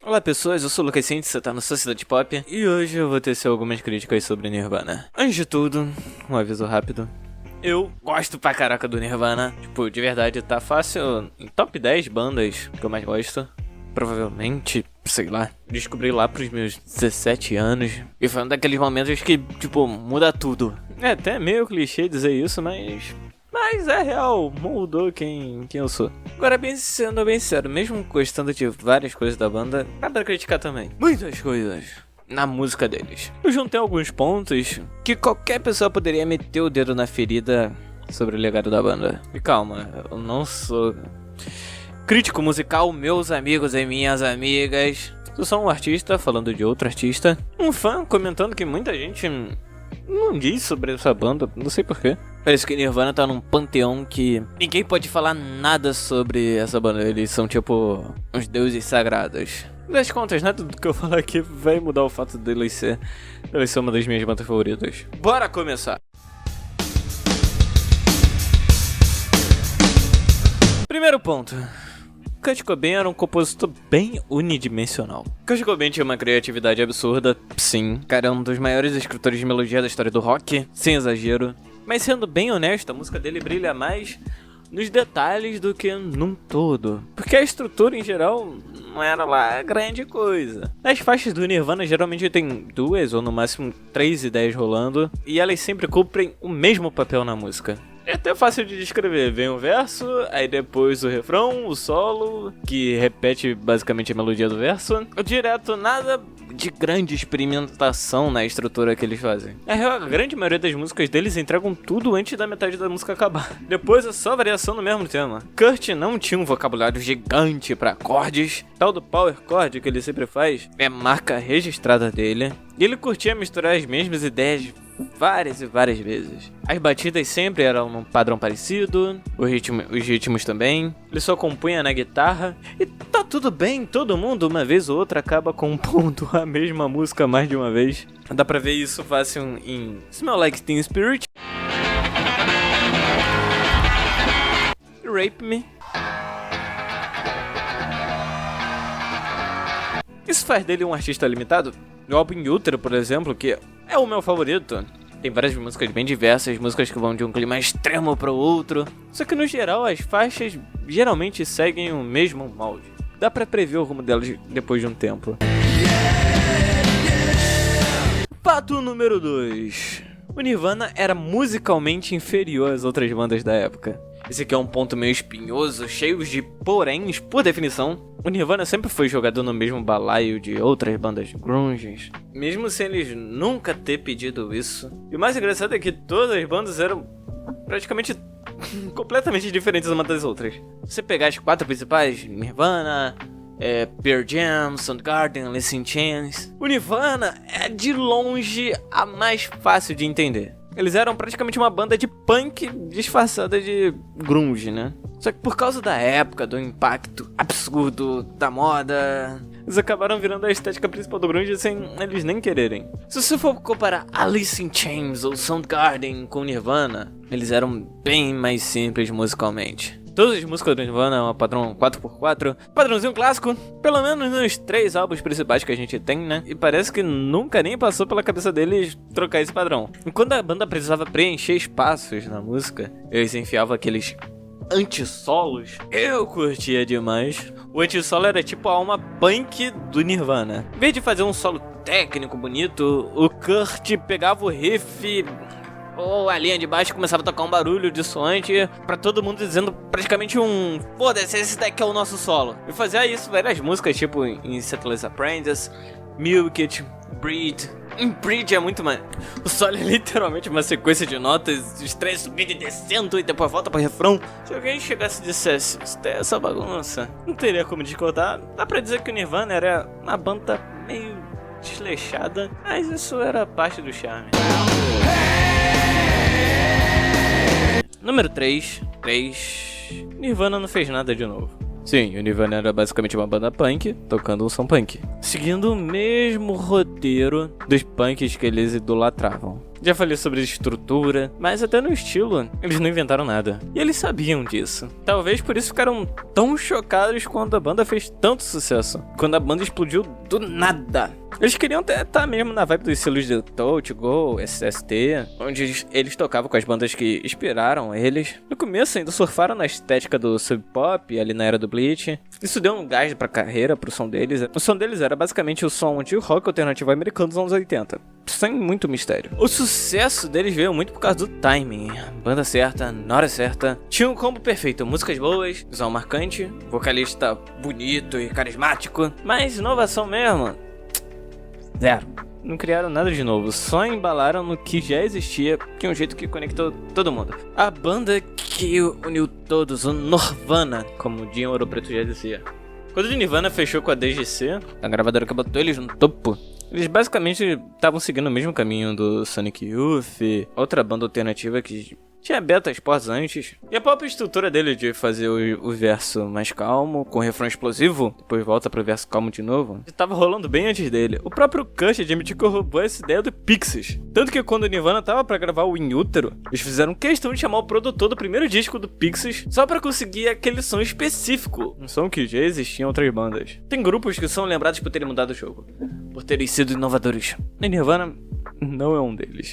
Olá pessoas, eu sou o Lucas Cientes, você tá no Sociedade Pop e hoje eu vou tecer algumas críticas sobre Nirvana. Antes de tudo, um aviso rápido. Eu gosto pra caraca do Nirvana, tipo, de verdade tá fácil em top 10 bandas que eu mais gosto. Provavelmente, sei lá, descobri lá pros meus 17 anos e foi um daqueles momentos que, tipo, muda tudo. É até meio clichê dizer isso, mas é real, mudou quem eu sou. Agora, sendo bem sincero, mesmo gostando de várias coisas da banda, dá pra criticar também muitas coisas na música deles. Eu juntei alguns pontos que qualquer pessoa poderia meter o dedo na ferida sobre o legado da banda. E calma, eu não sou crítico musical, meus amigos e minhas amigas. Eu sou um artista falando de outro artista, um fã comentando que muita gente não diz sobre essa banda, não sei porquê. Parece que Nirvana tá num panteão que ninguém pode falar nada sobre essa banda. Eles são tipo uns deuses sagrados. Das contas, nada do que eu falar aqui vai mudar o fato deles ser uma das minhas bandas favoritas. Bora começar! Primeiro ponto. Kurt Cobain era um compositor bem unidimensional. Kurt Cobain tinha uma criatividade absurda, sim. Cara, é um dos maiores escritores de melodia da história do rock, sem exagero. Mas sendo bem honesto, a música dele brilha mais nos detalhes do que num todo. Porque a estrutura em geral não era lá grande coisa. As faixas do Nirvana geralmente tem 2 ou no máximo 3 ideias rolando, e elas sempre cumprem o mesmo papel na música. É até fácil de descrever, vem um verso, aí depois o refrão, o solo, que repete basicamente a melodia do verso. Direto, nada de grande experimentação na estrutura que eles fazem. A grande maioria das músicas deles entregam tudo antes da metade da música acabar. Depois é só variação no mesmo tema. Kurt não tinha um vocabulário gigante pra acordes, tal do power chord que ele sempre faz é marca registrada dele. E ele curtia misturar as mesmas ideias várias e várias vezes. As batidas sempre eram num padrão parecido, os ritmos também. Ele só compunha na guitarra. E tá tudo bem, todo mundo uma vez ou outra acaba compondo a mesma música mais de uma vez. Dá pra ver isso fácil em Smell Like Teen Spirit, Rape Me. Isso faz dele um artista limitado? No álbum In Utero, por exemplo, que é o meu favorito, tem várias músicas bem diversas, músicas que vão de um clima extremo para o outro. Só que no geral as faixas geralmente seguem o mesmo molde. Dá pra prever o rumo delas depois de um tempo. Fato número 2. O Nirvana era musicalmente inferior às outras bandas da época. Esse aqui é um ponto meio espinhoso, cheio de poréns, por definição. O Nirvana sempre foi jogado no mesmo balaio de outras bandas grunge, mesmo sem eles nunca ter pedido isso. E o mais engraçado é que todas as bandas eram praticamente completamente diferentes umas das outras. Se você pegar as 4 principais, Nirvana, Pearl Jam, Soundgarden, Alice in Chains, o Nirvana é de longe a mais fácil de entender. Eles eram praticamente uma banda de punk disfarçada de grunge, né? Só que por causa da época, do impacto absurdo da moda, eles acabaram virando a estética principal do grunge sem eles nem quererem. Se você for comparar Alice in Chains ou Soundgarden com Nirvana, eles eram bem mais simples musicalmente. Todas as músicas do Nirvana é um padrão 4x4, padrãozinho clássico, pelo menos nos 3 álbuns principais que a gente tem, né? E parece que nunca nem passou pela cabeça deles trocar esse padrão. E quando a banda precisava preencher espaços na música, eles enfiavam aqueles anti-solos. Eu curtia demais. O anti-solo era tipo a alma punk do Nirvana. Em vez de fazer um solo técnico bonito, o Kurt pegava o riff ou a linha de baixo começava a tocar um barulho dissoante pra todo mundo dizendo praticamente um foda-se, esse daqui é o nosso solo. E fazia isso várias músicas, tipo em Settler's Apprentice, Milk It, Breed. Em Breed é muito mais... O solo é literalmente uma sequência de notas, os três subindo e descendo e depois volta pro refrão. Se alguém chegasse e dissesse, isso é essa bagunça, não teria como discordar. Dá pra dizer que o Nirvana era uma banda meio desleixada, mas isso era parte do charme. Número 3. Nirvana não fez nada de novo. Sim, o Nirvana era basicamente uma banda punk tocando um som punk, seguindo o mesmo roteiro dos punks que eles idolatravam. Já falei sobre estrutura, mas até no estilo, eles não inventaram nada. E eles sabiam disso. Talvez por isso ficaram tão chocados quando a banda fez tanto sucesso. Quando a banda explodiu do nada. Eles queriam estar mesmo na vibe dos estilos de Touch, Go, SST, onde eles tocavam com as bandas que inspiraram eles. No começo ainda surfaram na estética do sub pop, ali na era do Bleach. Isso deu um gás pra carreira, pro som deles. O som deles era basicamente o som de rock alternativo americano dos anos 80. Sem muito mistério. O sucesso deles veio muito por causa do timing. Banda certa, na hora certa. Tinha um combo perfeito, músicas boas, visual marcante, vocalista bonito e carismático. Mas inovação mesmo, zero. Não criaram nada de novo, só embalaram no que já existia de um jeito que conectou todo mundo. A banda que uniu todos, o Nirvana, como o Dinho Ouro Preto já dizia. Quando o Nirvana fechou com a DGC, a gravadora que botou eles no topo, eles basicamente estavam seguindo o mesmo caminho do Sonic Youth, outra banda alternativa que tinha aberto as portas antes. E a própria estrutura dele de fazer o verso mais calmo, com refrão explosivo, depois volta pro verso calmo de novo, estava rolando bem antes dele. O próprio Kurt admitiu que roubou essa ideia do Pixies. Tanto que quando o Nirvana tava pra gravar o In Utero, eles fizeram questão de chamar o produtor do primeiro disco do Pixies só pra conseguir aquele som específico. Um som que já existia em outras bandas. Tem grupos que são lembrados por terem mudado o jogo, por terem sido inovadores. E Nirvana não é um deles.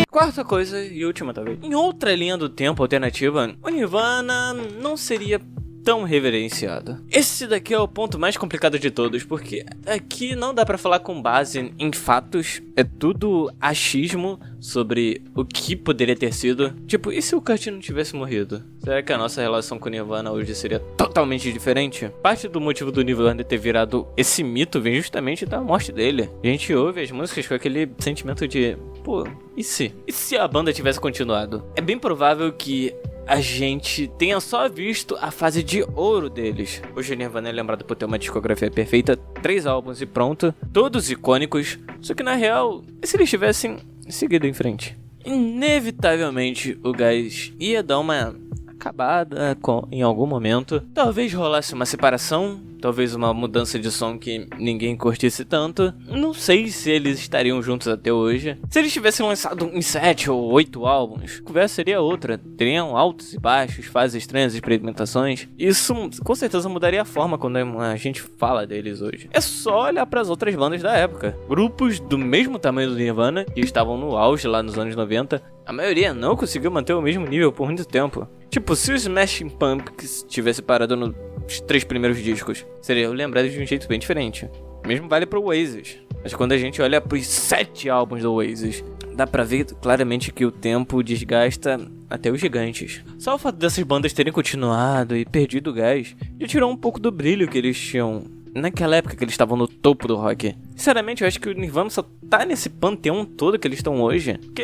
Quarta coisa e última talvez. Em outra linha do tempo alternativa, o Nirvana não seria tão reverenciado. Esse daqui é o ponto mais complicado de todos, porque aqui não dá pra falar com base em fatos, é tudo achismo sobre o que poderia ter sido. Tipo, e se o Kurt não tivesse morrido? Será que a nossa relação com o Nirvana hoje seria totalmente diferente? Parte do motivo do Nirvana ter virado esse mito vem justamente da morte dele. A gente ouve as músicas com aquele sentimento de, pô, e se? E se a banda tivesse continuado? É bem provável que a gente tenha só visto a fase de ouro deles. Hoje o Nirvana é lembrado por ter uma discografia perfeita, 3 álbuns e pronto, todos icônicos, só que na real, e se eles tivessem seguido em frente? Inevitavelmente o gás ia dar uma acabada em algum momento. Talvez rolasse uma separação, talvez uma mudança de som que ninguém curtisse tanto. Não sei se eles estariam juntos até hoje. Se eles tivessem lançado uns 7 ou 8 álbuns, a conversa seria outra. Teriam altos e baixos, fases estranhas, experimentações. Isso com certeza mudaria a forma quando a gente fala deles hoje. É só olhar para as outras bandas da época. Grupos do mesmo tamanho do Nirvana, que estavam no auge lá nos anos 90, a maioria não conseguiu manter o mesmo nível por muito tempo. Tipo, se o Smashing Pumpkins tivesse parado nos 3 primeiros discos, seria lembrado de um jeito bem diferente. O mesmo vale pro Oasis. Mas quando a gente olha pros 7 álbuns do Oasis, dá pra ver claramente que o tempo desgasta até os gigantes. Só o fato dessas bandas terem continuado e perdido o gás já tirou um pouco do brilho que eles tinham naquela época que eles estavam no topo do rock. Sinceramente, eu acho que o Nirvana só tá nesse panteão todo que eles estão hoje, porque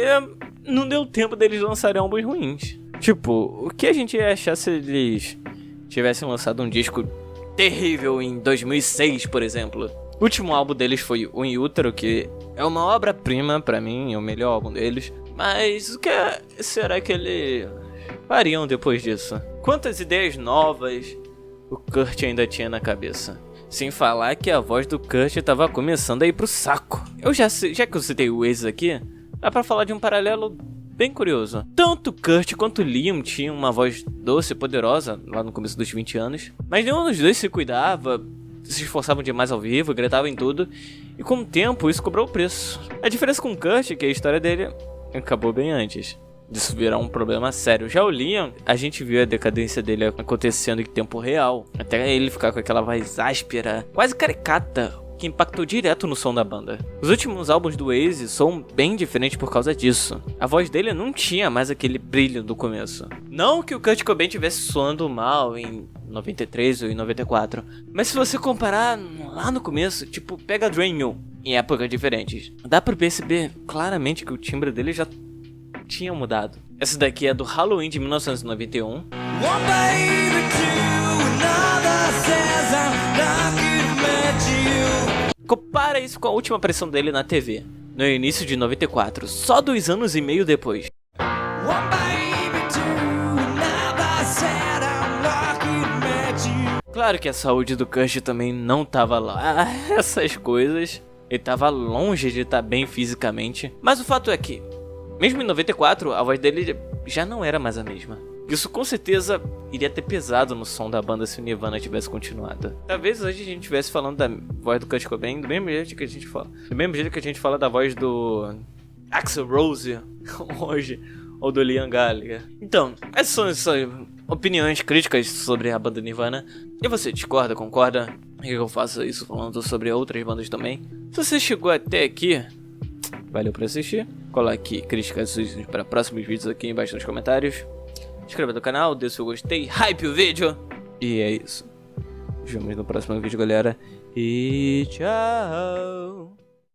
não deu tempo deles lançarem álbuns ruins. Tipo, o que a gente ia achar se eles tivessem lançado um disco terrível em 2006, por exemplo? O último álbum deles foi o In Utero, que é uma obra-prima pra mim, é o melhor álbum deles. Mas o que será que eles fariam depois disso? Quantas ideias novas o Kurt ainda tinha na cabeça? Sem falar que a voz do Kurt tava começando a ir pro saco. Já que eu citei o Oasis aqui, dá pra falar de um paralelo bem curioso. Tanto Kurt quanto Liam tinham uma voz doce e poderosa lá no começo dos 20 anos, mas nenhum dos dois se cuidava, se esforçavam demais ao vivo, gritavam em tudo, e com o tempo isso cobrou o preço. A diferença com Kurt é que a história dele acabou bem antes disso virar um problema sério. Já o Liam, a gente viu a decadência dele acontecendo em tempo real, até ele ficar com aquela voz áspera, quase caricata, que impactou direto no som da banda. Os últimos álbuns do Oasis são bem diferentes por causa disso. A voz dele não tinha mais aquele brilho do começo. Não que o Kurt Cobain estivesse soando mal em 93 ou em 94, mas se você comparar lá no começo, tipo, pega Drain You, em épocas diferentes, dá pra perceber claramente que o timbre dele já tinha mudado. Essa daqui é do Halloween de 1991. Compara isso com a última aparição dele na TV, no início de 94, só 2 anos e meio depois. Claro que a saúde do Kurt também não tava lá, essas coisas. Ele tava longe de estar bem fisicamente. Mas o fato é que, mesmo em 94, a voz dele já não era mais a mesma. Isso com certeza iria ter pesado no som da banda se o Nirvana tivesse continuado. Talvez hoje a gente estivesse falando da voz do Kurt Cobain do mesmo jeito que a gente fala. Do mesmo jeito que a gente fala da voz do Axl Rose hoje. Ou do Liam Gallagher. Então, essas são opiniões críticas sobre a banda Nirvana. E você discorda, concorda? E eu faço isso falando sobre outras bandas também. Se você chegou até aqui, valeu por assistir. Coloque críticas para próximos vídeos aqui embaixo nos comentários. Inscreva no canal, dê seu gostei, hype o vídeo. E é isso. Nos vemos no próximo vídeo, galera. E tchau.